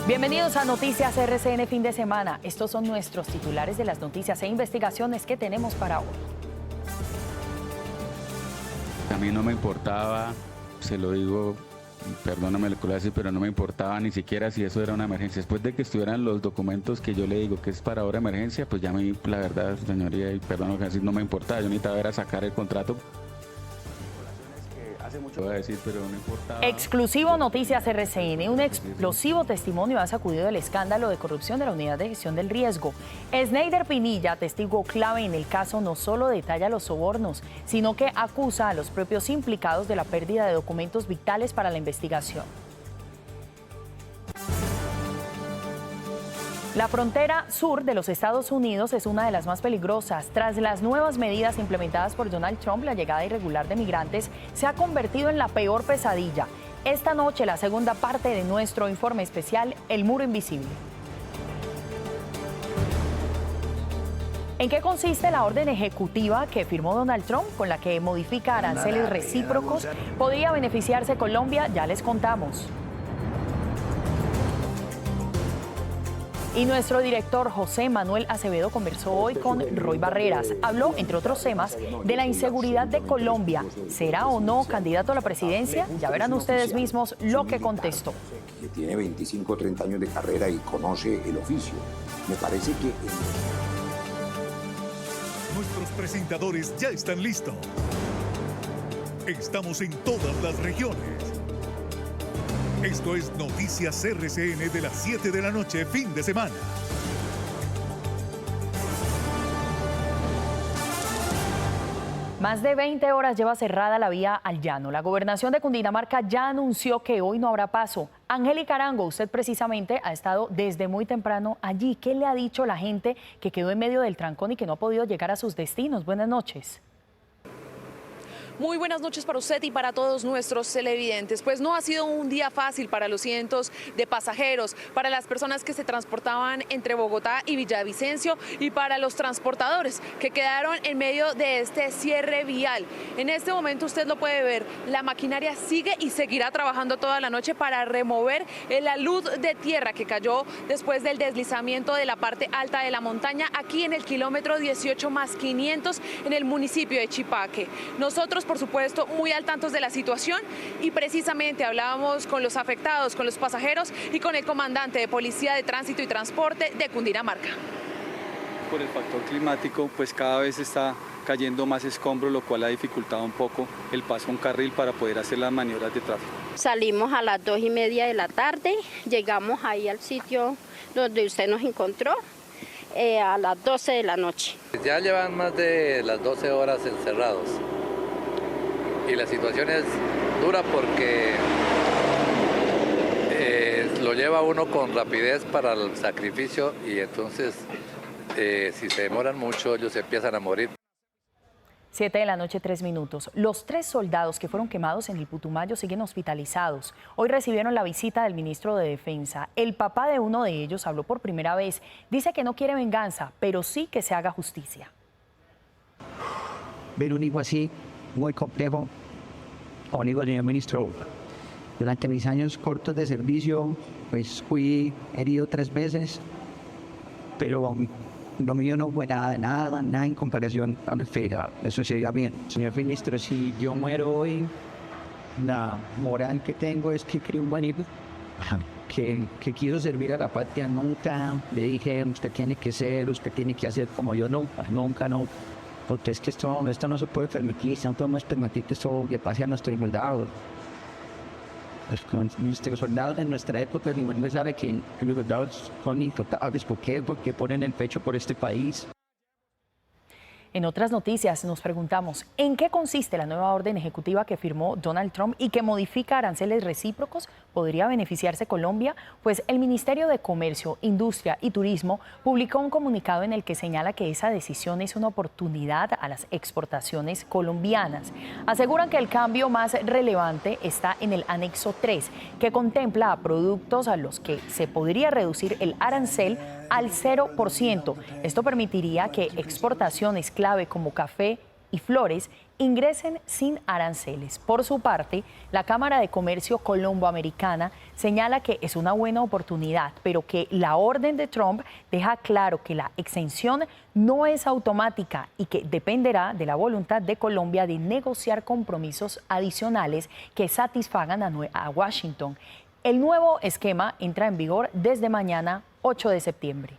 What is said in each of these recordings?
Bienvenidos a Noticias RCN Fin de Semana. Estos son nuestros titulares de las noticias e investigaciones que tenemos para hoy. A mí no me importaba, se lo digo, perdóname lo que lo hace, pero no me importaba ni siquiera si eso era una emergencia. Después de que estuvieran los documentos que yo le digo que es para ahora emergencia, pues ya me, la verdad, señoría, y perdón que así no me importaba. Yo necesitaba era sacar el contrato. Hace mucho voy a decir, pero no importaba. Exclusivo Noticias RCN. Un explosivo testimonio ha sacudido el escándalo de corrupción de la Unidad de Gestión del Riesgo. Sneider Pinilla, testigo clave en el caso, no solo detalla los sobornos, sino que acusa a los propios implicados de la pérdida de documentos vitales para la investigación. La frontera sur de los Estados Unidos es una de las más peligrosas. Tras las nuevas medidas implementadas por Donald Trump, la llegada irregular de migrantes se ha convertido en la peor pesadilla. Esta noche, la segunda parte de nuestro informe especial, El Muro Invisible. ¿En qué consiste la orden ejecutiva que firmó Donald Trump, con la que modifica aranceles recíprocos? ¿Podría beneficiarse Colombia? Ya les contamos. Y nuestro director José Manuel Acevedo conversó hoy con Roy Barreras. Habló, entre otros temas, de la inseguridad de Colombia. ¿Será o no candidato a la presidencia? Ya verán ustedes mismos lo que contestó. Que tiene 25 o 30 años de carrera y conoce el oficio. Me parece que... Nuestros presentadores ya están listos. Estamos en todas las regiones. Esto es Noticias RCN de las 7 de la noche, fin de semana. Más de 20 horas lleva cerrada la vía al llano. La gobernación de Cundinamarca ya anunció que hoy no habrá paso. Angélica Arango, usted precisamente ha estado desde muy temprano allí. ¿Qué le ha dicho la gente que quedó en medio del trancón y que no ha podido llegar a sus destinos? Buenas noches. Muy buenas noches para usted y para todos nuestros televidentes. Pues no ha sido un día fácil para los cientos de pasajeros, para las personas que se transportaban entre Bogotá y Villavicencio y para los transportadores que quedaron en medio de este cierre vial. En este momento usted lo puede ver, la maquinaria sigue y seguirá trabajando toda la noche para remover la luz de tierra que cayó después del deslizamiento de la parte alta de la montaña aquí en el kilómetro 18+500 en el municipio de Chipaque. Nosotros, por supuesto, muy al tanto de la situación y precisamente hablábamos con los afectados, con los pasajeros y con el comandante de Policía de Tránsito y Transporte de Cundinamarca. Por el factor climático, pues cada vez está cayendo más escombro, lo cual ha dificultado un poco el paso a un carril para poder hacer las maniobras de tráfico. Salimos a las 2:30 de la tarde, llegamos ahí al sitio donde usted nos encontró a las 12 de la noche. Ya llevan más de las 12 horas encerrados. Y la situación es dura porque lo lleva uno con rapidez para el sacrificio y entonces si se demoran mucho ellos empiezan a morir. 7 de la noche, 3 minutos. Los 3 soldados que fueron quemados en el Putumayo siguen hospitalizados. Hoy recibieron la visita del ministro de Defensa. El papá de uno de ellos habló por primera vez. Dice que no quiere venganza, pero sí que se haga justicia. Ver un hijo así, muy complejo. Como digo, señor ministro, durante mis años cortos de servicio, pues fui herido 3 veces, pero lo mío no fue nada en comparación a lo que eso sería bien. Señor ministro, si yo muero hoy, la moral que tengo es que creo un buen hijo, que quiero servir a la patria. Nunca le dije, usted tiene que ser, usted tiene que hacer como yo, nunca. Porque es que esto no se puede permitir, no podemos permitir que esto le pase a nuestros soldados. Nuestros soldados en nuestra época, no sabe que los soldados son intocables. ¿Por qué? Porque ponen el pecho por este país. En otras noticias nos preguntamos, ¿en qué consiste la nueva orden ejecutiva que firmó Donald Trump y que modifica aranceles recíprocos? ¿Podría beneficiarse Colombia? Pues el Ministerio de Comercio, Industria y Turismo publicó un comunicado en el que señala que esa decisión es una oportunidad a las exportaciones colombianas. Aseguran que el cambio más relevante está en el anexo 3, que contempla a productos a los que se podría reducir el arancel al 0%. Esto permitiría que exportaciones clave como café y flores ingresen sin aranceles. Por su parte, la Cámara de Comercio Colomboamericana señala que es una buena oportunidad, pero que la orden de Trump deja claro que la exención no es automática y que dependerá de la voluntad de Colombia de negociar compromisos adicionales que satisfagan a Washington. El nuevo esquema entra en vigor desde mañana, 8 de septiembre.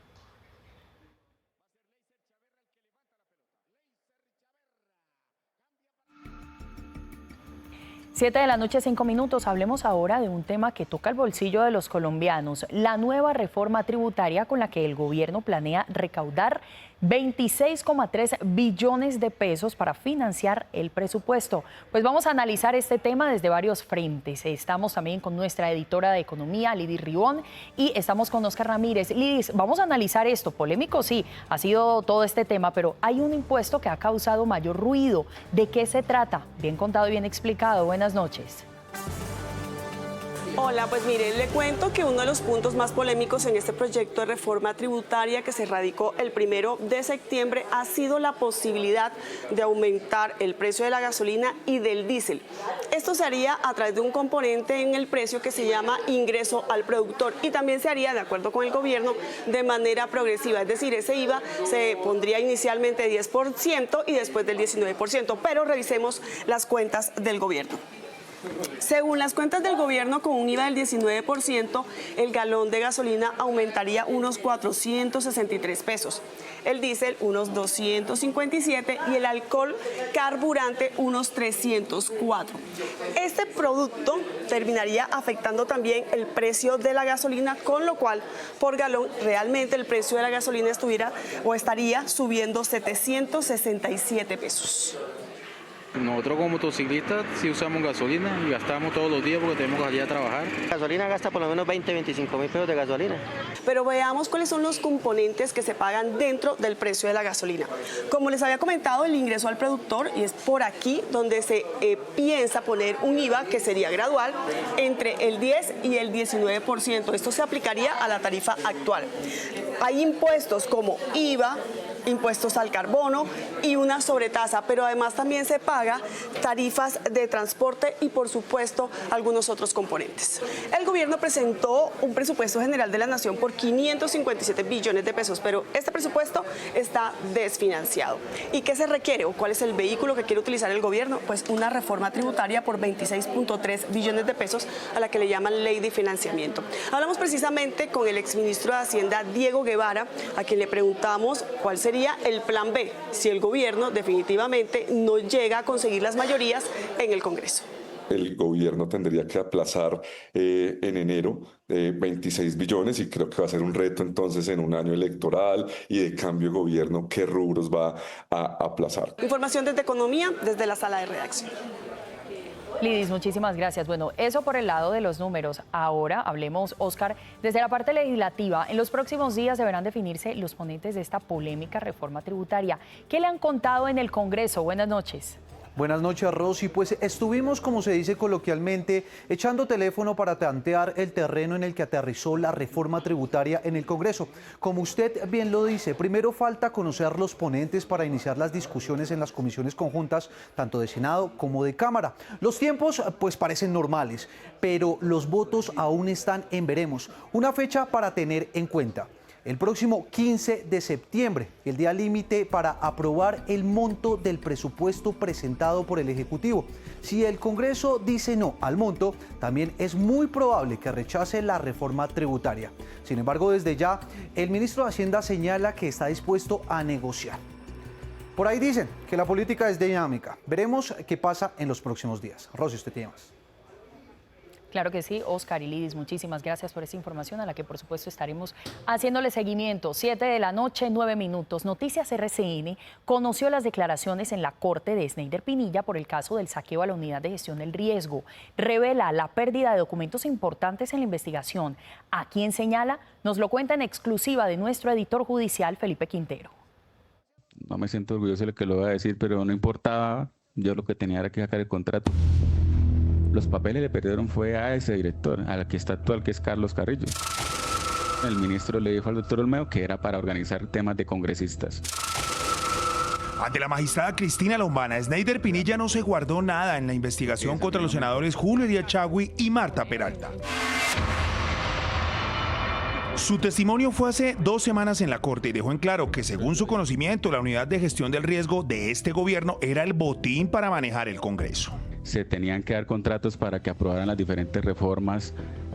7 de la noche, 5 minutos. Hablemos ahora de un tema que toca el bolsillo de los colombianos, la nueva reforma tributaria con la que el gobierno planea recaudar 26,3 billones de pesos para financiar el presupuesto. Pues vamos a analizar este tema desde varios frentes. Estamos también con nuestra editora de economía, Lidis Ribón, y estamos con Oscar Ramírez. Lidis, vamos a analizar esto. Polémico, sí, ha sido todo este tema, pero hay un impuesto que ha causado mayor ruido. ¿De qué se trata? Bien contado y bien explicado. Buenas noches. Hola, pues mire, le cuento que uno de los puntos más polémicos en este proyecto de reforma tributaria que se radicó el 1 de septiembre ha sido la posibilidad de aumentar el precio de la gasolina y del diésel. Esto se haría a través de un componente en el precio que se llama ingreso al productor y también se haría, de acuerdo con el gobierno, de manera progresiva. Es decir, ese IVA se pondría inicialmente 10% y después del 19%, pero revisemos las cuentas del gobierno. Según las cuentas del gobierno, con un IVA del 19%, el galón de gasolina aumentaría unos 463 pesos, el diésel unos 257 y el alcohol carburante unos 304. Este producto terminaría afectando también el precio de la gasolina, con lo cual por galón realmente el precio de la gasolina estaría subiendo 767 pesos. Nosotros como motociclistas sí usamos gasolina y gastamos todos los días porque tenemos que salir a trabajar. La gasolina gasta por lo menos 20-25 mil pesos de gasolina. Pero veamos cuáles son los componentes que se pagan dentro del precio de la gasolina. Como les había comentado, el ingreso al productor, y es por aquí donde se piensa poner un IVA que sería gradual entre el 10 y el 19%. Esto se aplicaría a la tarifa actual. Hay impuestos como IVA, impuestos al carbono y una sobretasa, pero además también se paga tarifas de transporte y por supuesto algunos otros componentes. El gobierno presentó un presupuesto general de la nación por 557 billones de pesos, pero este presupuesto está desfinanciado. ¿Y qué se requiere o cuál es el vehículo que quiere utilizar el gobierno? Pues una reforma tributaria por 26,3 billones de pesos a la que le llaman ley de financiamiento. Hablamos precisamente con el exministro de Hacienda, Diego Guevara, a quien le preguntamos cuál sería el plan B si el gobierno definitivamente no llega a conseguir las mayorías en el Congreso. El gobierno tendría que aplazar en enero 26 billones y creo que va a ser un reto entonces en un año electoral y de cambio de gobierno qué rubros va a aplazar. Información desde Economía, desde la sala de redacción. Lidis, muchísimas gracias. Bueno, eso por el lado de los números. Ahora hablemos, Oscar, desde la parte legislativa. En los próximos días deberán definirse los ponentes de esta polémica reforma tributaria. ¿Qué le han contado en el Congreso? Buenas noches. Buenas noches, Rosy. Pues estuvimos, como se dice coloquialmente, echando teléfono para tantear el terreno en el que aterrizó la reforma tributaria en el Congreso. Como usted bien lo dice, primero falta conocer los ponentes para iniciar las discusiones en las comisiones conjuntas, tanto de Senado como de Cámara. Los tiempos, pues, parecen normales, pero los votos aún están en veremos. Una fecha para tener en cuenta: el próximo 15 de septiembre, el día límite para aprobar el monto del presupuesto presentado por el Ejecutivo. Si el Congreso dice no al monto, también es muy probable que rechace la reforma tributaria. Sin embargo, desde ya, el ministro de Hacienda señala que está dispuesto a negociar. Por ahí dicen que la política es dinámica. Veremos qué pasa en los próximos días. Rosy, usted tiene más. Claro que sí, Oscar y Lidis, muchísimas gracias por esa información a la que por supuesto estaremos haciéndole seguimiento. 7 de la noche, 9 minutos. Noticias RCN conoció las declaraciones en la corte de Sneider Pinilla por el caso del saqueo a la unidad de gestión del riesgo. Revela la pérdida de documentos importantes en la investigación. ¿A quién señala? Nos lo cuenta en exclusiva de nuestro editor judicial, Felipe Quintero. No me siento orgulloso de lo que lo voy a decir, pero no importaba. Yo lo que tenía era que sacar el contrato. Los papeles le perdieron fue a ese director, al que está actual, que es Carlos Carrillo. El ministro le dijo al doctor Olmedo que era para organizar temas de congresistas. Ante la magistrada Cristina Lombana, Sneider Pinilla no se guardó nada en la investigación contra los senadores Julio Elías Chagui y Marta Peralta. Su testimonio fue hace 2 semanas en la Corte y dejó en claro que, según su conocimiento, la unidad de gestión del riesgo de este gobierno era el botín para manejar el Congreso. Se tenían que dar contratos para que aprobaran las diferentes reformas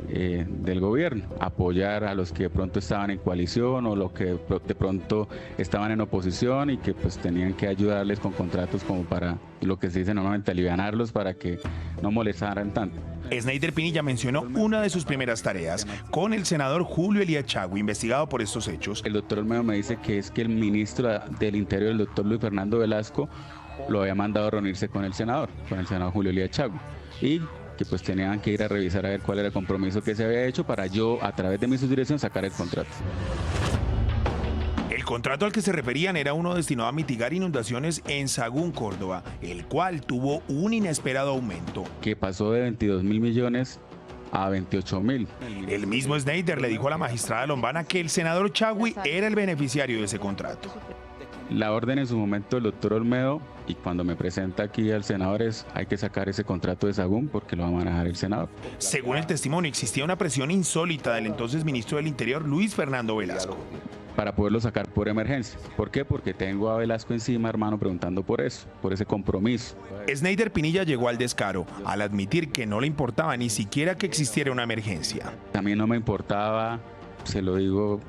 del gobierno, apoyar a los que de pronto estaban en coalición o los que de pronto estaban en oposición y que pues tenían que ayudarles con contratos como para lo que se dice normalmente alivianarlos para que no molestaran tanto. Sneider Pinilla mencionó una de sus primeras tareas con el senador Julio Elías Chagui, investigado por estos hechos. El doctor Olmedo me dice que es que el ministro del Interior, el doctor Luis Fernando Velasco, lo había mandado a reunirse con el senador Julio Elías Chagui, y que pues tenían que ir a revisar a ver cuál era el compromiso que se había hecho para yo, a través de mi subdirección, sacar el contrato. El contrato al que se referían era uno destinado a mitigar inundaciones en Sagún, Córdoba, el cual tuvo un inesperado aumento. Que pasó de 22.000 millones a 28.000. El mismo Sneider le dijo a la magistrada Lombana que el senador Chagui era el beneficiario de ese contrato. La orden en su momento del doctor Olmedo, y cuando me presenta aquí al senador, es hay que sacar ese contrato de Sagún porque lo va a manejar el senador. Según el testimonio, existía una presión insólita del entonces ministro del Interior, Luis Fernando Velasco. Para poderlo sacar por emergencia. ¿Por qué? Porque tengo a Velasco encima, hermano, preguntando por eso, por ese compromiso. Sneider Pinilla llegó al descaro al admitir que no le importaba ni siquiera que existiera una emergencia. A mí no me importaba, se lo digo,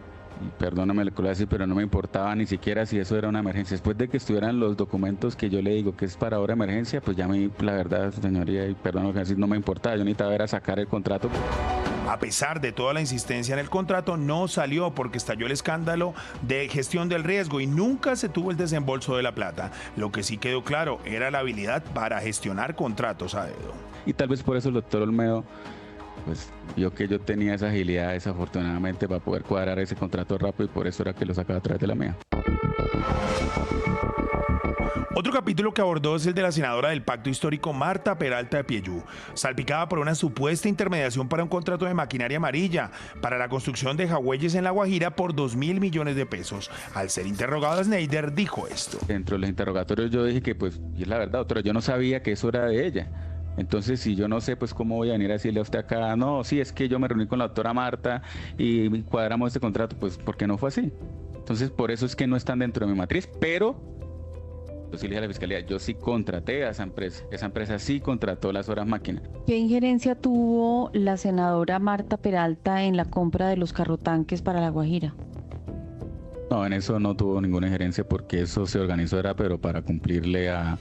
perdóname lo que lo voy a decir, pero no me importaba ni siquiera si eso era una emergencia. Después de que estuvieran los documentos que yo le digo que es para ahora emergencia, pues ya a mí, la verdad, señoría, y perdón lo que voy a decir, no me importaba. Yo necesitaba era sacar el contrato. A pesar de toda la insistencia en el contrato, no salió porque estalló el escándalo de gestión del riesgo y nunca se tuvo el desembolso de la plata. Lo que sí quedó claro era la habilidad para gestionar contratos a dedo. Y tal vez por eso el doctor Olmedo pues vio que yo tenía esa agilidad desafortunadamente para poder cuadrar ese contrato rápido y por eso era que lo sacaba a través de la mía. Otro capítulo que abordó es el de la senadora del Pacto Histórico Marta Peralta de Pieyú, salpicada por una supuesta intermediación para un contrato de maquinaria amarilla para la construcción de jagüeyes en La Guajira por 2.000 millones de pesos. Al ser interrogado, Sneider dijo esto. Dentro de los interrogatorios yo dije que pues, y es la verdad, doctora, yo no sabía que eso era de ella. Entonces, si yo no sé, pues cómo voy a venir a decirle a usted acá, no, sí, es que yo me reuní con la doctora Marta y cuadramos este contrato, pues porque no fue así. Entonces, por eso es que no están dentro de mi matriz, pero yo sí le dije a la fiscalía, yo sí contraté a esa empresa sí contrató las horas máquinas. ¿Qué injerencia tuvo la senadora Marta Peralta en la compra de los carrotanques para La Guajira? No, en eso no tuvo ninguna injerencia porque eso se organizó, era pero para cumplirle a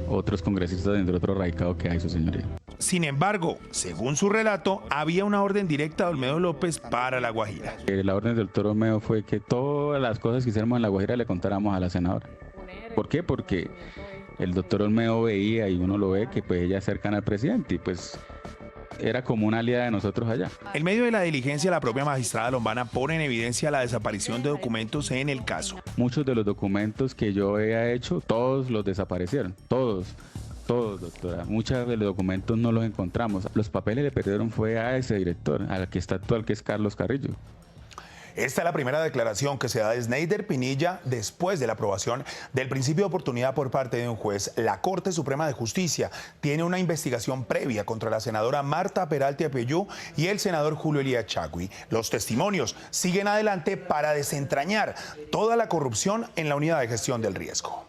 otros congresistas dentro de otro radicado que hay, su señoría. Sin embargo, según su relato, había una orden directa de Olmedo López para La Guajira. La orden del doctor Olmedo fue que todas las cosas que hiciéramos en La Guajira le contáramos a la senadora. ¿Por qué? Porque el doctor Olmedo veía, y uno lo ve, que pues ella es cercana al presidente y pues era como una aliada de nosotros allá. En medio de la diligencia, la propia magistrada Lombana pone en evidencia la desaparición de documentos en el caso. Muchos de los documentos que yo había hecho, todos los desaparecieron, todos, doctora. Muchos de los documentos no los encontramos. Los papeles le perdieron fue a ese director, al que está actual, que es Carlos Carrillo. Esta es la primera declaración que se da de Sneider Pinilla después de la aprobación del principio de oportunidad por parte de un juez. La Corte Suprema de Justicia tiene una investigación previa contra la senadora Marta Peralta de Pieyú y el senador Julio Elías Chagui. Los testimonios siguen adelante para desentrañar toda la corrupción en la unidad de gestión del riesgo.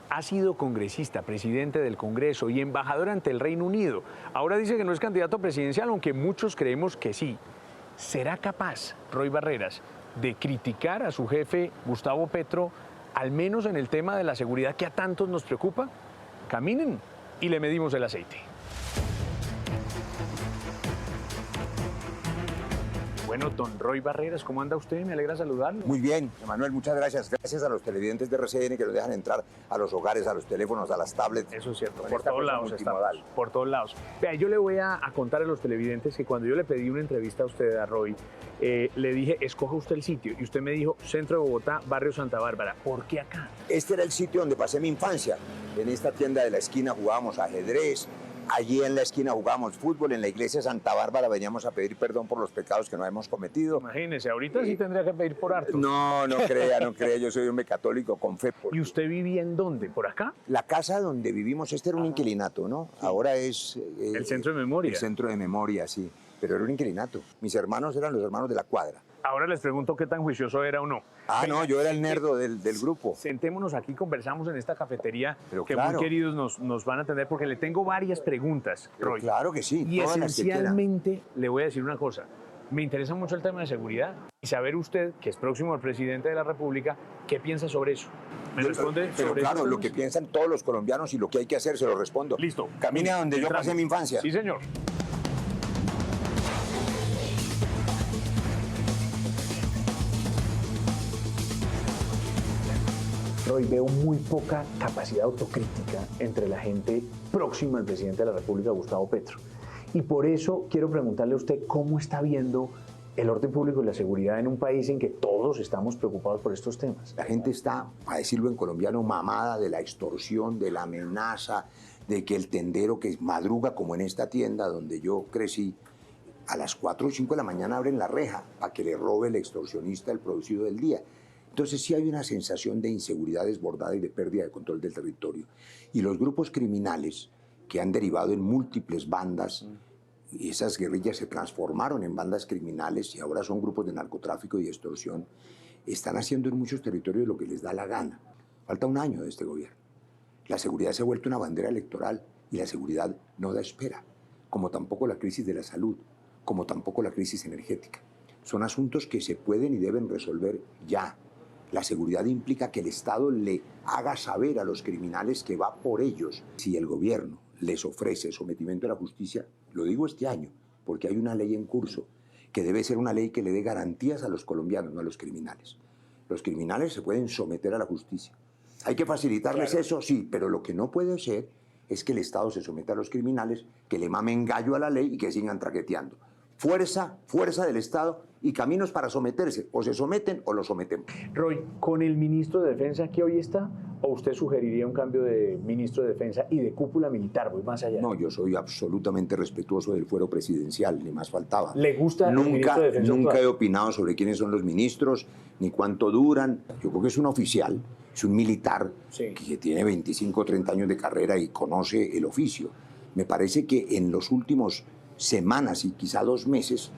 Ha sido congresista, presidente del Congreso y embajador ante el Reino Unido. Ahora dice que no es candidato presidencial, aunque muchos creemos que sí. ¿Será capaz Roy Barreras de criticar a su jefe Gustavo Petro, al menos en el tema de la seguridad que a tantos nos preocupa? Caminen y le medimos el aceite. Bueno, don Roy Barreras, ¿cómo anda usted? Me alegra saludarlo. Muy bien, Emanuel, muchas gracias. Gracias a los televidentes de RCN que nos dejan entrar a los hogares, a los teléfonos, a las tablets. Eso es cierto, por todos lados estamos, por todos lados. Vea, yo le voy a contar a los televidentes que cuando yo le pedí una entrevista a usted, a Roy, le dije, escoja usted el sitio, y usted me dijo, centro de Bogotá, barrio Santa Bárbara. ¿Por qué acá? Este era el sitio donde pasé mi infancia. En esta tienda de la esquina jugábamos ajedrez. Allí en la esquina jugábamos fútbol, en la iglesia de Santa Bárbara veníamos a pedir perdón por los pecados que no hemos cometido. Imagínese, ahorita sí tendría que pedir por harto. No crea, yo soy un hombre católico con fe. ¿Y usted vivía en dónde? ¿Por acá? La casa donde vivimos, este era un inquilinato, ¿no? Sí. Ahora es... el centro de memoria. El centro de memoria, sí, pero era un inquilinato. Mis hermanos eran los hermanos de la cuadra. Ahora les pregunto qué tan juicioso era o no. No, yo era el nerdo del grupo. Sentémonos aquí, conversamos en esta cafetería Pero que claro. muy queridos nos van a atender porque le tengo varias preguntas, Pero Roy. claro que sí, Y todas las que quiera. esencialmente le voy a decir una cosa. Me interesa mucho el tema de seguridad y saber usted, que es próximo al presidente de la República, ¿qué piensa sobre eso? ¿Me responde Pero sobre claro, esos lo que temas? piensan todos los colombianos y lo que hay que hacer, se lo respondo. Listo. Camine a donde yo Entramos. pasé mi infancia. Sí, señor. Roy, veo muy poca capacidad autocrítica entre la gente próxima al presidente de la República, Gustavo Petro. Y por eso quiero preguntarle a usted cómo está viendo el orden público y la seguridad en un país en que todos estamos preocupados por estos temas. La gente está, para decirlo en colombiano, mamada de la extorsión, de la amenaza, de que el tendero que madruga, como en esta tienda donde yo crecí, a las 4 o 5 de la mañana abren la reja para que le robe el extorsionista el producido del día. Entonces sí hay una sensación de inseguridad desbordada y de pérdida de control del territorio. Y los grupos criminales que han derivado en múltiples bandas, y esas guerrillas se transformaron en bandas criminales y ahora son grupos de narcotráfico y extorsión, están haciendo en muchos territorios lo que les da la gana. Falta un año de este gobierno. La seguridad se ha vuelto una bandera electoral y la seguridad no da espera, como tampoco la crisis de la salud, como tampoco la crisis energética. Son asuntos que se pueden y deben resolver ya. La seguridad implica que el Estado le haga saber a los criminales que va por ellos. Si el gobierno les ofrece sometimiento a la justicia, lo digo este año, porque hay una ley en curso, que debe ser una ley que le dé garantías a los colombianos, no a los criminales. Los criminales se pueden someter a la justicia. ¿Hay que facilitarles eso? Sí, pero lo que no puede ser es que el Estado se someta a los criminales, que le mamen gallo a la ley y que sigan traqueteando. Fuerza del Estado y caminos para someterse. O se someten o lo sometemos. Roy, ¿con el ministro de Defensa que hoy está, o usted sugeriría un cambio de ministro de Defensa y de cúpula militar? Voy más allá. No, yo soy absolutamente respetuoso del fuero presidencial, ni más faltaba. ¿Le gusta el ministro de Defensa Nunca actual? he opinado sobre quiénes son los ministros, ni cuánto duran. Yo creo que es un oficial, es un militar que tiene 25 o 30 años de carrera y conoce el oficio. Me parece que en los últimos semanas y quizá 2 meses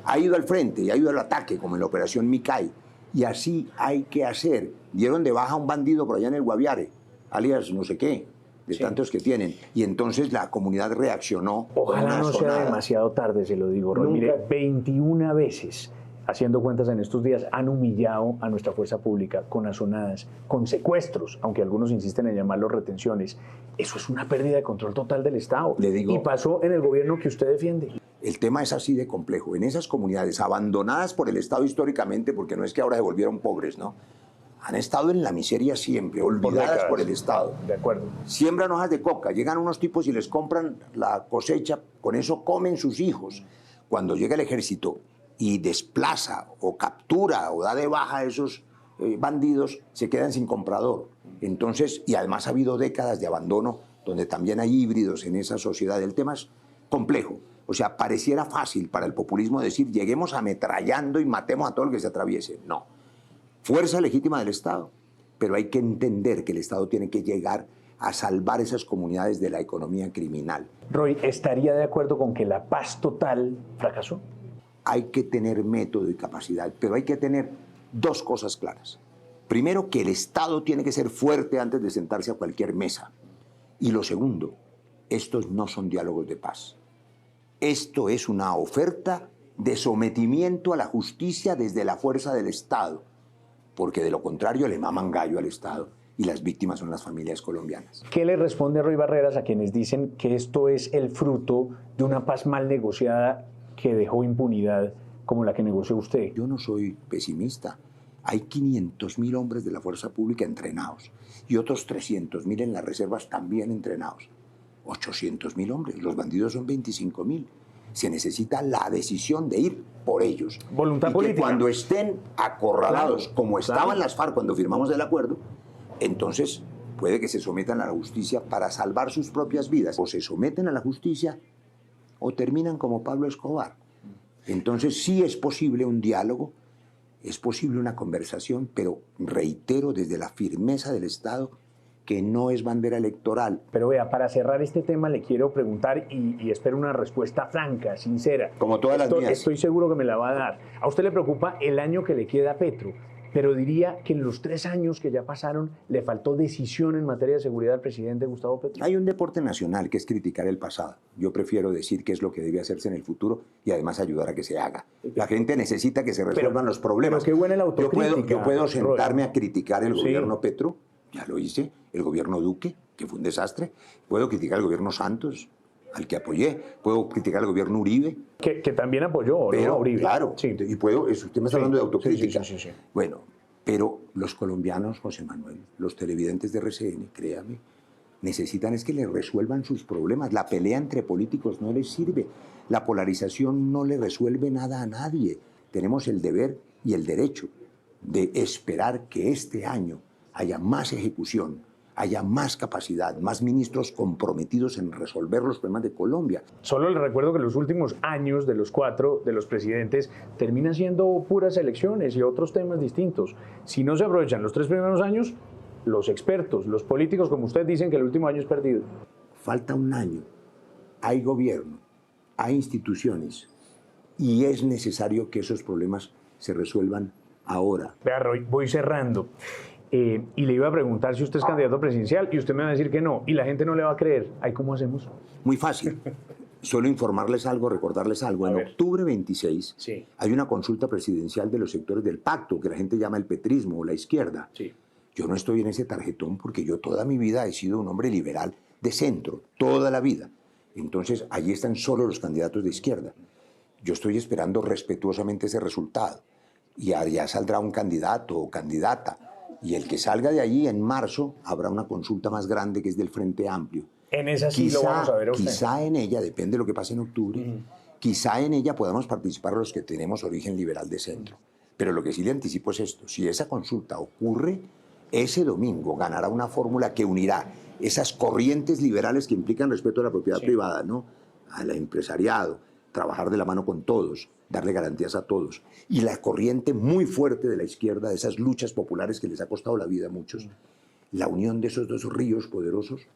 ha ido al frente y ha ido al ataque, como en la operación Micay. Y así hay que hacer. Dieron de baja a un bandido por allá en el Guaviare, alias no sé qué, de tantos que tienen. Y entonces la comunidad reaccionó. Ojalá no sea demasiado tarde, se lo digo, Roy. Mire, 21 veces, haciendo cuentas en estos días, han humillado a nuestra fuerza pública con azonadas, con secuestros, aunque algunos insisten en llamarlos retenciones. Eso es una pérdida de control total del Estado. Le digo, y pasó en el gobierno que usted defiende. El tema es así de complejo. En esas comunidades abandonadas por el Estado históricamente, porque no es que ahora se volvieron pobres, ¿no? Han estado en la miseria siempre, olvidadas por el Estado. De acuerdo. Siembran hojas de coca, llegan unos tipos y les compran la cosecha, con eso comen sus hijos. Cuando llega el ejército y desplaza o captura o da de baja a esos bandidos, se quedan sin comprador. Entonces, y además ha habido décadas de abandono donde también hay híbridos en esa sociedad. El tema es complejo. O sea, pareciera fácil para el populismo decir lleguemos ametrallando y matemos a todo el que se atraviese. No. Fuerza legítima del Estado, pero hay que entender que el Estado tiene que llegar a salvar esas comunidades de la economía criminal. Roy, ¿estaría de acuerdo con que la paz total fracasó? Hay que tener método y capacidad, pero hay que tener 2 cosas claras. Primero, que el Estado tiene que ser fuerte antes de sentarse a cualquier mesa. Y lo segundo, estos no son diálogos de paz. Esto es una oferta de sometimiento a la justicia desde la fuerza del Estado, porque de lo contrario le maman gallo al Estado y las víctimas son las familias colombianas. ¿Qué le responde Roy Barreras a quienes dicen que esto es el fruto de una paz mal negociada que dejó impunidad como la que negoció usted? Yo no soy pesimista. Hay 500.000 hombres de la fuerza pública entrenados y otros 300.000 en las reservas también entrenados. 800.000 hombres, los bandidos son 25.000. Se necesita la decisión de ir por ellos. Voluntad política. Que cuando estén acorralados, como estaban las FARC cuando firmamos el acuerdo, entonces puede que se sometan a la justicia para salvar sus propias vidas. O se someten a la justicia o terminan como Pablo Escobar. Entonces sí es posible un diálogo, es posible una conversación, pero reitero desde la firmeza del Estado que no es bandera electoral. Pero vea, para cerrar este tema le quiero preguntar y espero una respuesta franca, sincera. Como todas las mías. Estoy seguro que me la va a dar. A usted le preocupa el año que le queda a Petro, pero diría que en los 3 años que ya pasaron le faltó decisión en materia de seguridad al presidente Gustavo Petro. Hay un deporte nacional que es criticar el pasado. Yo prefiero decir qué es lo que debe hacerse en el futuro y además ayudar a que se haga. La gente necesita que se resuelvan los problemas. Pero qué buena la autocrítica. Yo puedo sentarme Roy. a criticar el Sí. gobierno Petro, ya lo hice, el gobierno Duque, que fue un desastre. Puedo criticar el gobierno Santos, al que apoyé. Puedo criticar al gobierno Uribe. Que también apoyó, pero, ¿no? Uribe. Claro, Sí. y puedo, usted me está hablando de autocrítica. Sí. Bueno, pero los colombianos, José Manuel, los televidentes de RCN, créame, necesitan es que les resuelvan sus problemas. La pelea entre políticos no les sirve. La polarización no le resuelve nada a nadie. Tenemos el deber y el derecho de esperar que este año haya más ejecución, haya más capacidad, más ministros comprometidos en resolver los problemas de Colombia. Solo les recuerdo que los últimos años de los 4 de los presidentes terminan siendo puras elecciones y otros temas distintos. Si no se aprovechan los 3 primeros años, los expertos, los políticos como usted dicen que el último año es perdido. Falta un año, hay gobierno, hay instituciones y es necesario que esos problemas se resuelvan ahora. Vea, Roy, voy cerrando. Y le iba a preguntar si usted es candidato presidencial y usted me va a decir que no, y la gente no le va a creer. ¿Ahí cómo hacemos? Muy fácil. Solo informarles algo, recordarles algo. En octubre 26 hay una consulta presidencial de los sectores del pacto, que la gente llama el petrismo o la izquierda. Yo no estoy en ese tarjetón porque yo toda mi vida he sido un hombre liberal de centro, toda la vida. Entonces, allí están solo los candidatos de izquierda. Yo estoy esperando respetuosamente ese resultado. Y allá saldrá un candidato o candidata. Y el que salga de allí en marzo habrá una consulta más grande que es del Frente Amplio. En esa sí lo vamos a ver a usted. Quizá en ella, depende de lo que pase en octubre, quizá en ella podamos participar los que tenemos origen liberal de centro. Pero lo que sí le anticipo es esto. Si esa consulta ocurre, ese domingo ganará una fórmula que unirá esas corrientes liberales que implican respeto a la propiedad privada, ¿no? Al empresariado, trabajar de la mano con todos, darle garantías a todos. Y la corriente muy fuerte de la izquierda, de esas luchas populares que les ha costado la vida a muchos. La unión de esos dos ríos poderosos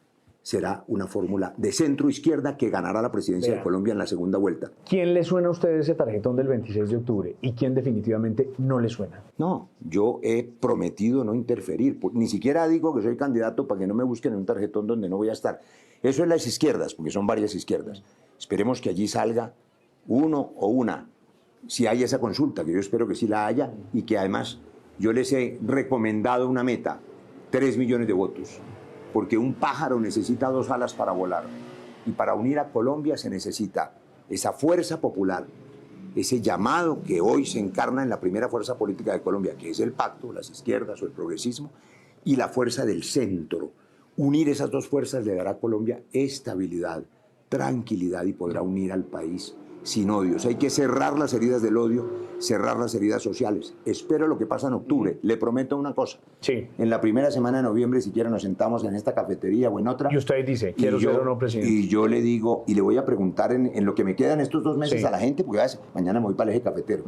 será una fórmula de centro-izquierda que ganará la presidencia de Colombia en la segunda vuelta. ¿Quién le suena a usted ese tarjetón del 26 de octubre y quién definitivamente no le suena? No, yo he prometido no interferir. Ni siquiera digo que soy candidato para que no me busquen en un tarjetón donde no voy a estar. Eso es las izquierdas, porque son varias izquierdas. Esperemos que allí salga uno o una, si hay esa consulta, que yo espero que sí la haya, y que además yo les he recomendado una meta, 3 millones de votos, porque un pájaro necesita 2 alas para volar, y para unir a Colombia se necesita esa fuerza popular, ese llamado que hoy se encarna en la primera fuerza política de Colombia, que es el pacto, las izquierdas o el progresismo, y la fuerza del centro. Unir esas dos fuerzas le dará a Colombia estabilidad, tranquilidad y podrá unir al país sin odios. Hay que cerrar las heridas del odio, cerrar las heridas sociales. Espero lo que pasa en octubre. Le prometo una cosa. En la primera semana de noviembre, siquiera nos sentamos en esta cafetería o en otra. Y usted dice, quiero ser o no presidente. Y yo le digo, y le voy a preguntar en lo que me quedan estos 2 meses a la gente, porque mañana me voy para el eje cafetero.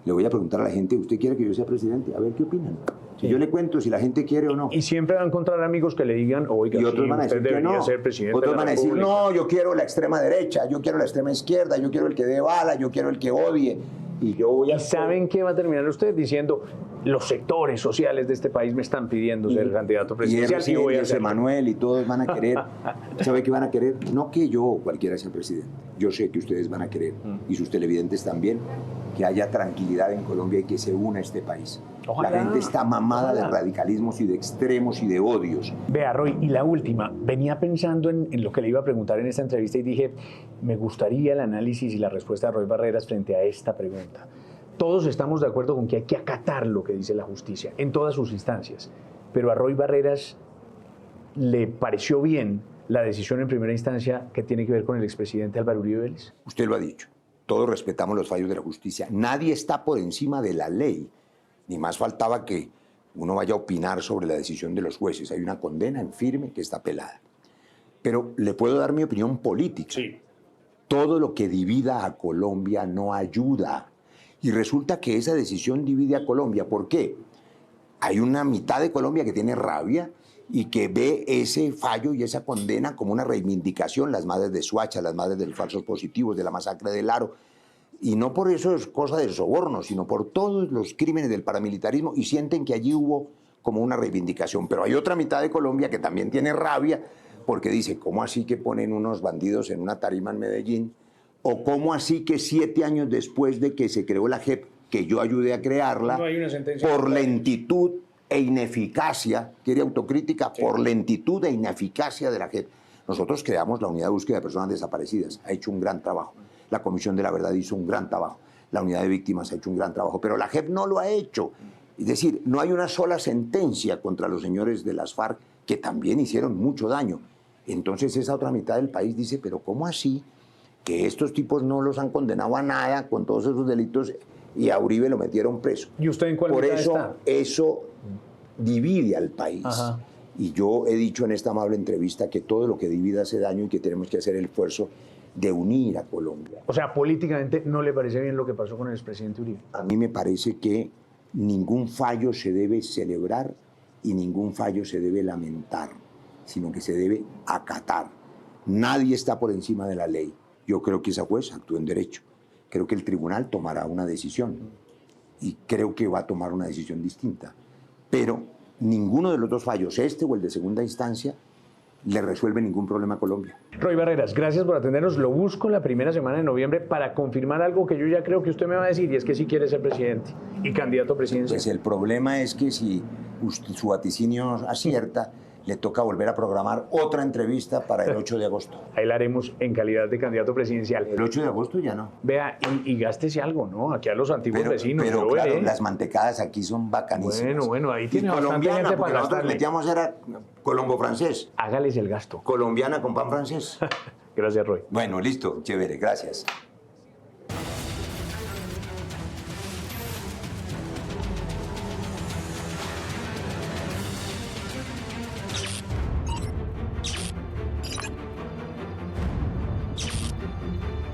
Le voy a preguntar a la gente, ¿usted quiere que yo sea presidente? A ver qué opinan. Y yo le cuento si la gente quiere o no. Y siempre va a encontrar amigos que le digan, oiga, y otros van a decir usted debería ser presidente Otros de la van a decir, República. no, yo quiero la extrema derecha, yo quiero la extrema izquierda, yo quiero el que dé bala, yo quiero el que odie. Y yo voy a... ¿Y saben qué va a terminar usted diciendo? Los sectores sociales de este país me están pidiendo ser candidato presidencial y voy a José Manuel y todos van a querer. ¿Sabe qué van a querer? No que yo o cualquiera sea presidente. Yo sé que ustedes van a querer, y sus televidentes también, que haya tranquilidad en Colombia y que se una este país. Ojalá, la gente está mamada ojalá. de radicalismos y de extremos y de odios. Vea, Roy, y la última, venía pensando en lo que le iba a preguntar en esta entrevista y dije, me gustaría el análisis y la respuesta de Roy Barreras frente a esta pregunta. Todos estamos de acuerdo con que hay que acatar lo que dice la justicia en todas sus instancias, pero a Roy Barreras le pareció bien la decisión en primera instancia que tiene que ver con el expresidente Álvaro Uribe Vélez. Usted lo ha dicho, todos respetamos los fallos de la justicia, nadie está por encima de la ley, ni más faltaba que uno vaya a opinar sobre la decisión de los jueces, hay una condena en firme que está apelada. Pero le puedo dar mi opinión política. Todo lo que divida a Colombia no ayuda. Y resulta que esa decisión divide a Colombia. ¿Por qué? Hay una mitad de Colombia que tiene rabia y que ve ese fallo y esa condena como una reivindicación, las madres de Soacha, las madres de los falsos positivos, de la masacre del Aro, y no por eso es cosa del soborno, sino por todos los crímenes del paramilitarismo, y sienten que allí hubo como una reivindicación. Pero hay otra mitad de Colombia que también tiene rabia, porque dice, ¿cómo así que ponen unos bandidos en una tarima en Medellín? ¿O cómo así que 7 años después de que se creó la JEP, que yo ayudé a crearla, no hay una sentencia por lentitud e ineficacia, quiere autocrítica, por lentitud e ineficacia de la JEP? Nosotros creamos la Unidad de Búsqueda de Personas Desaparecidas, ha hecho un gran trabajo. La Comisión de la Verdad hizo un gran trabajo. La Unidad de Víctimas ha hecho un gran trabajo, pero la JEP no lo ha hecho. Es decir, no hay una sola sentencia contra los señores de las FARC, que también hicieron mucho daño. Entonces esa otra mitad del país dice, pero ¿cómo así que estos tipos no los han condenado a nada con todos esos delitos y a Uribe lo metieron preso? ¿Y usted en cuál Por mitad eso, está? eso divide al país. Ajá. Y yo he dicho en esta amable entrevista que todo lo que divide hace daño y que tenemos que hacer el esfuerzo de unir a Colombia. O sea, políticamente no le parece bien lo que pasó con el expresidente Uribe. A mí me parece que ningún fallo se debe celebrar y ningún fallo se debe lamentar, sino que se debe acatar. Nadie está por encima de la ley. Yo creo que esa juez actuó en derecho. Creo que el tribunal tomará una decisión y creo que va a tomar una decisión distinta. Pero ninguno de los dos fallos, este o el de segunda instancia, le resuelve ningún problema a Colombia. Roy Barreras, gracias por atendernos. Lo busco en la primera semana de noviembre para confirmar algo que yo ya creo que usted me va a decir, y es que sí quiere ser presidente y candidato presidencial. Pues el problema es que si su vaticinio acierta, le toca volver a programar otra entrevista para el 8 de agosto. Ahí la haremos en calidad de candidato presidencial. El 8 de agosto ya no. Vea, y gástese algo, ¿no? Aquí a los antiguos vecinos. Pero yo claro, veré. las mantecadas aquí son bacanísimas. Bueno, ahí tiene y bastante colombiana, gente porque para nosotros gastarle. metíamos era colombo francés. Hágales el gasto. Colombiana con pan francés. Gracias, Roy. Bueno, listo, chévere, gracias.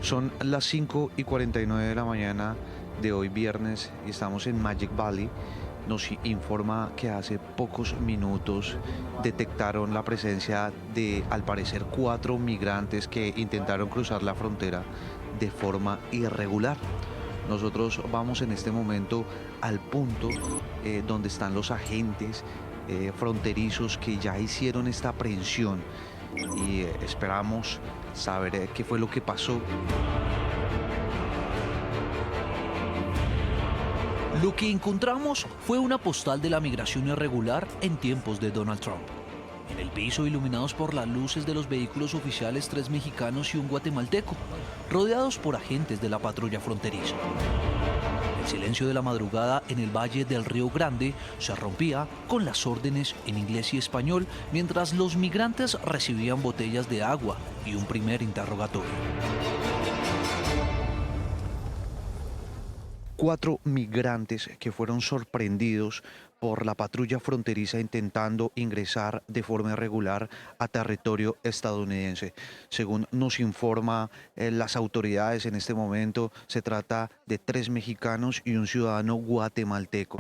Son las 5:49 de la mañana de hoy viernes y estamos en Magic Valley. Nos informa que hace pocos minutos detectaron la presencia de, al parecer, 4 migrantes que intentaron cruzar la frontera de forma irregular. Nosotros vamos en este momento al punto donde están los agentes fronterizos que ya hicieron esta aprehensión y esperamos saber qué fue lo que pasó. Lo que encontramos fue una postal de la migración irregular en tiempos de Donald Trump. En el piso, iluminados por las luces de los vehículos oficiales, 3 mexicanos y un guatemalteco, rodeados por agentes de la patrulla fronteriza. El silencio de la madrugada en el Valle del Río Grande se rompía con las órdenes en inglés y español, mientras los migrantes recibían botellas de agua y un primer interrogatorio. 4 migrantes que fueron sorprendidos por la patrulla fronteriza intentando ingresar de forma irregular a territorio estadounidense. Según nos informa las autoridades en este momento, se trata de 3 mexicanos y un ciudadano guatemalteco.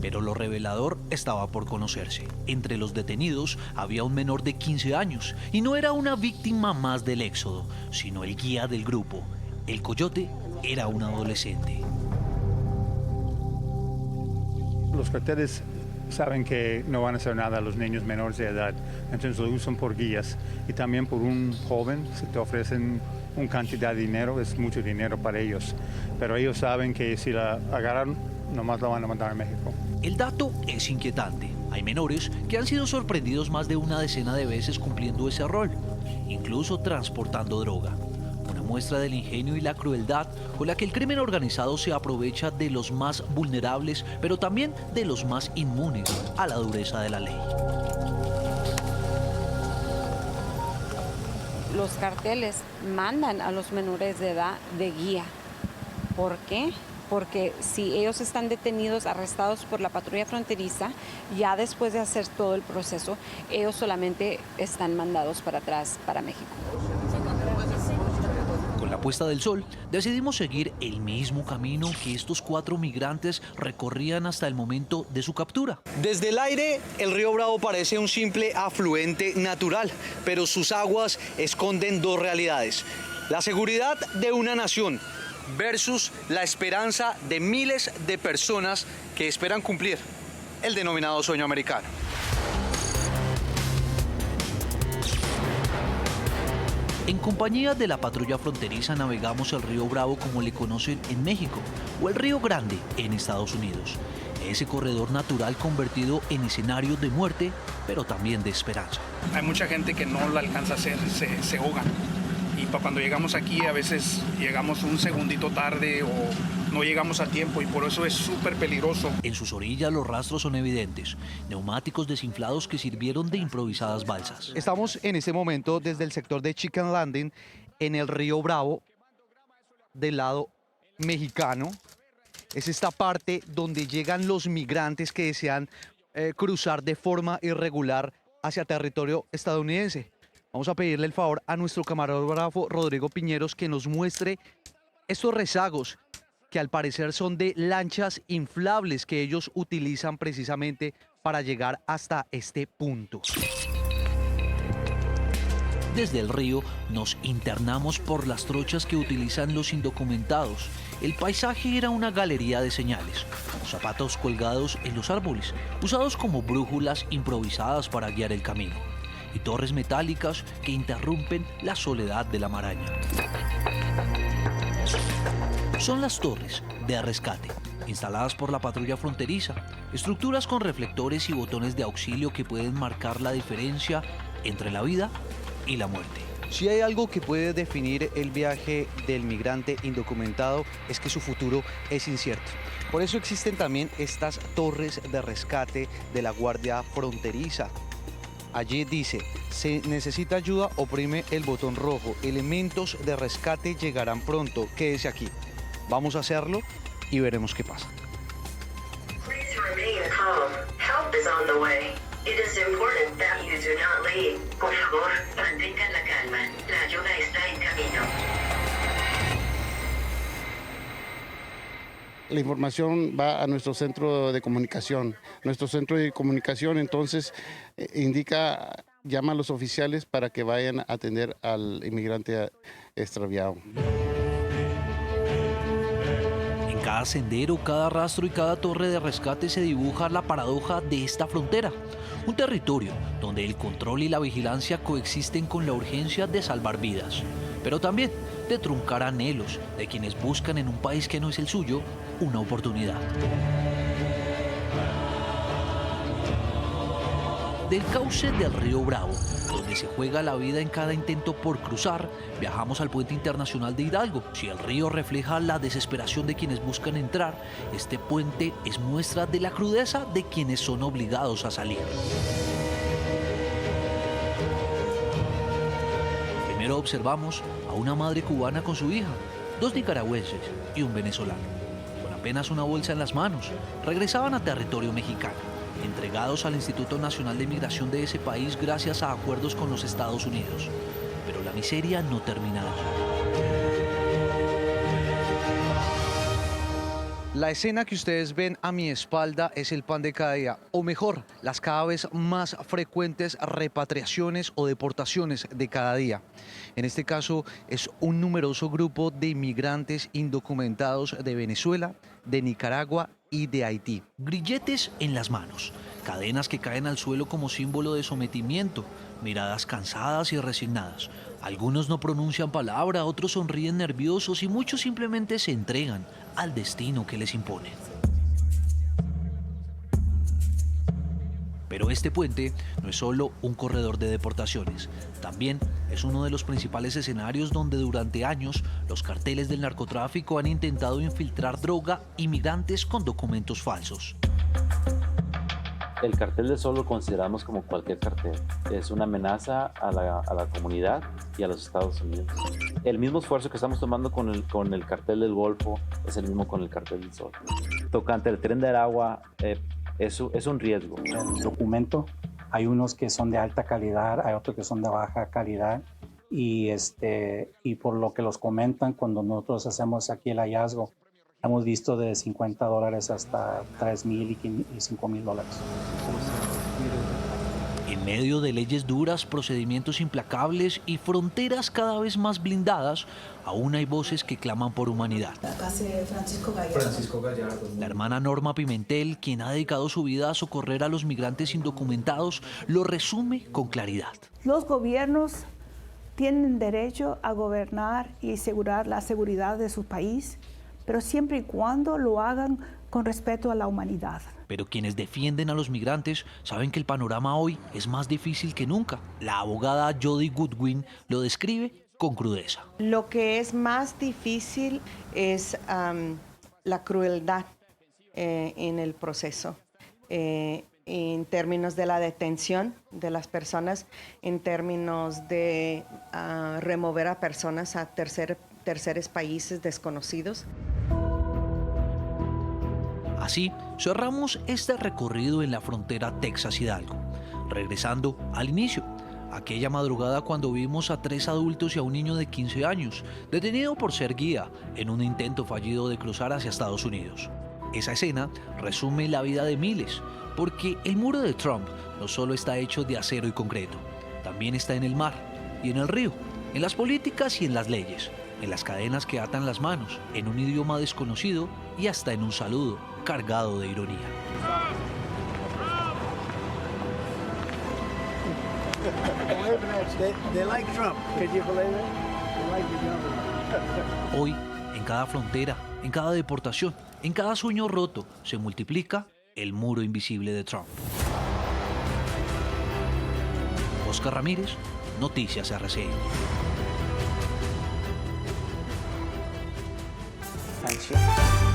Pero lo revelador estaba por conocerse. Entre los detenidos había un menor de 15 años y no era una víctima más del éxodo, sino el guía del grupo. El coyote era un adolescente. Los carteles saben que no van a hacer nada a los niños menores de edad, entonces lo usan por guías. Y también por un joven, si te ofrecen una cantidad de dinero, es mucho dinero para ellos. Pero ellos saben que si la agarran, nomás la van a mandar a México. El dato es inquietante. Hay menores que han sido sorprendidos más de una decena de veces cumpliendo ese rol, incluso transportando droga. Una muestra del ingenio y la crueldad con la que el crimen organizado se aprovecha de los más vulnerables, pero también de los más inmunes a la dureza de la ley. Los carteles mandan a los menores de edad de guía. ¿Por qué? Porque si ellos están detenidos, arrestados por la patrulla fronteriza, ya después de hacer todo el proceso, ellos solamente están mandados para atrás, para México. Con la la puesta del sol, decidimos seguir el mismo camino que estos 4 migrantes recorrían hasta el momento de su captura. Desde el aire, el río Bravo parece un simple afluente natural, pero sus aguas esconden 2 realidades: la seguridad de una nación versus la esperanza de miles de personas que esperan cumplir el denominado sueño americano. En compañía de la patrulla fronteriza navegamos el río Bravo, como le conocen en México, o el Río Grande en Estados Unidos. Ese corredor natural convertido en escenario de muerte, pero también de esperanza. Hay mucha gente que no lo alcanza a hacer, se ahogan. Y cuando llegamos aquí a veces llegamos un segundito tarde o no llegamos a tiempo y por eso es súper peligroso. En sus orillas los rastros son evidentes, neumáticos desinflados que sirvieron de improvisadas balsas. Estamos en este momento desde el sector de Chicken Landing en el río Bravo del lado mexicano. Es esta parte donde llegan los migrantes que desean cruzar de forma irregular hacia territorio estadounidense. Vamos a pedirle el favor a nuestro camarógrafo Rodrigo Piñeros que nos muestre estos rezagos que al parecer son de lanchas inflables que ellos utilizan precisamente para llegar hasta este punto. Desde el río nos internamos por las trochas que utilizan los indocumentados. El paisaje era una galería de señales, zapatos colgados en los árboles, usados como brújulas improvisadas para guiar el camino, y torres metálicas que interrumpen la soledad de la maraña. Son las torres de rescate, instaladas por la patrulla fronteriza, estructuras con reflectores y botones de auxilio que pueden marcar la diferencia entre la vida y la muerte. Si hay algo que puede definir el viaje del migrante indocumentado es que su futuro es incierto. Por eso existen también estas torres de rescate de la Guardia Fronteriza. Allí dice, si necesita ayuda, oprime el botón rojo. Elementos de rescate llegarán pronto. Quédese aquí. Vamos a hacerlo y veremos qué pasa. Please remain calm. Help is on the way. It is important that you do not leave. Por favor, mantengan la calma. La ayuda está en camino. La información va a nuestro centro de comunicación. Nuestro centro de comunicación entonces llama a los oficiales para que vayan a atender al inmigrante extraviado. En cada sendero, cada rastro y cada torre de rescate se dibuja la paradoja de esta frontera. Un territorio donde el control y la vigilancia coexisten con la urgencia de salvar vidas, pero también de truncar anhelos de quienes buscan en un país que no es el suyo una oportunidad. Del cauce del río Bravo, donde se juega la vida en cada intento por cruzar, viajamos al puente internacional de Hidalgo. Si el río refleja la desesperación de quienes buscan entrar, este puente es muestra de la crudeza de quienes son obligados a salir. Primero observamos a una madre cubana con su hija, 2 nicaragüenses y un venezolano. Con apenas una bolsa en las manos, regresaban a territorio mexicano, entregados al Instituto Nacional de Migración de ese país gracias a acuerdos con los Estados Unidos. Pero la miseria no termina allí. La escena que ustedes ven a mi espalda es el pan de cada día, o mejor, las cada vez más frecuentes repatriaciones o deportaciones de cada día. En este caso es un numeroso grupo de inmigrantes indocumentados de Venezuela, de Nicaragua y de Haití. Grilletes en las manos, cadenas que caen al suelo como símbolo de sometimiento, miradas cansadas y resignadas. Algunos no pronuncian palabra, otros sonríen nerviosos y muchos simplemente se entregan al destino que les impone. Pero este puente no es solo un corredor de deportaciones, también es uno de los principales escenarios donde durante años los carteles del narcotráfico han intentado infiltrar droga y migrantes con documentos falsos. El cartel del Sol lo consideramos como cualquier cartel. Es una amenaza a la comunidad y a los Estados Unidos. El mismo esfuerzo que estamos tomando con el cartel del Golfo es el mismo con el cartel del Sol. Tocante el Tren de Aragua, es un riesgo. El documento, hay unos que son de alta calidad, hay otros que son de baja calidad y por lo que los comentan cuando nosotros hacemos aquí el hallazgo, hemos visto de $50 hasta $3,000 y $5,000. En medio de leyes duras, procedimientos implacables y fronteras cada vez más blindadas, aún hay voces que claman por humanidad. Francisco Gallardo. La hermana Norma Pimentel, quien ha dedicado su vida a socorrer a los migrantes indocumentados, lo resume con claridad. Los gobiernos tienen derecho a gobernar y asegurar la seguridad de su país, pero siempre y cuando lo hagan con respeto a la humanidad. Pero quienes defienden a los migrantes saben que el panorama hoy es más difícil que nunca. La abogada Jody Goodwin lo describe con crudeza. Lo que es más difícil es la crueldad en el proceso, en términos de la detención de las personas, en términos de remover a personas a terceros países desconocidos. Así, cerramos este recorrido en la frontera Texas-Hidalgo, regresando al inicio, aquella madrugada cuando vimos a 3 adultos y a un niño de 15 años, detenido por ser guía en un intento fallido de cruzar hacia Estados Unidos. Esa escena resume la vida de miles, porque el muro de Trump no solo está hecho de acero y concreto, también está en el mar y en el río, en las políticas y en las leyes, en las cadenas que atan las manos, en un idioma desconocido y hasta en un saludo cargado de ironía. Hoy, en cada frontera, en cada deportación, en cada sueño roto, se multiplica el muro invisible de Trump. Oscar Ramírez, Noticias RCN. Thank you.